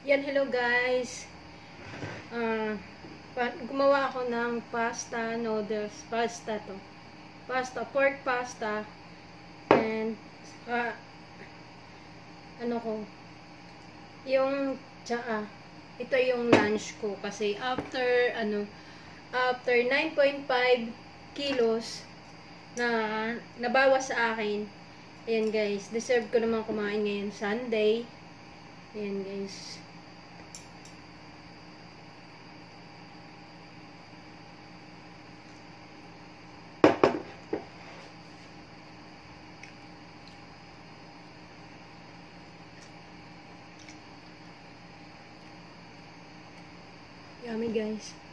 Yan, hello guys. Ah, gumawa ako ng pasta noodles. Pasta to. Pasta, pork pasta. And, ano ko, yung, ito yung lunch ko. Kasi after 9.5 kilos na nabawas sa akin. Ayan guys, deserve ko naman kumain ngayon Sunday. Ayan guys. Yummy guys.